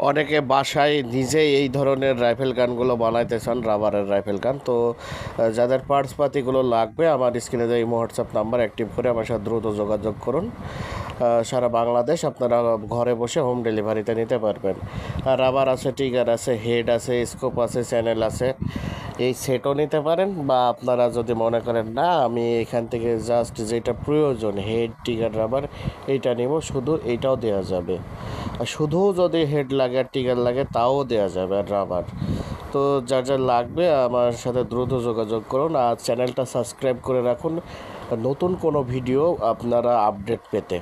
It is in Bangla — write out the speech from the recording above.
অনেকে বাসায় নিজেই এই ধরনের রাইফেল গানগুলো বানাইতে চান, রাবারের রাইফেল গান। তো যাদের পার্টসপাতিগুলো লাগবে আমার স্ক্রিনে যে এই হোয়াটসঅ্যাপ নাম্বার অ্যাক্টিভ করে আমার সাথে দ্রুত যোগাযোগ করুন। সারা বাংলাদেশ আপনারা ঘরে বসে হোম ডেলিভারিতে নিতে পারবেন। রাবার আছে, ট্রিগার আছে, হেড আছে, স্কোপ আছে, চ্যানেল আছে, এই সেটও নিতে পারেন। বা আপনারা যদি মনে করেন না আমি এখান থেকে জাস্ট যেটা প্রয়োজন হেড, ট্রিগার, রাবার এইটা নেব, শুধু এইটাও দেওয়া যাবে। আর শুধু যদি হেড লাগে আর ট্রিগার লাগে তাও দেওয়া যাবে, আর রাবার। তো যার যার লাগবে আমার সাথে দ্রুত যোগাযোগ করুন আর চ্যানেলটা সাবস্ক্রাইব করে রাখুন নতুন কোনো ভিডিও আপনারা আপডেট পেতে।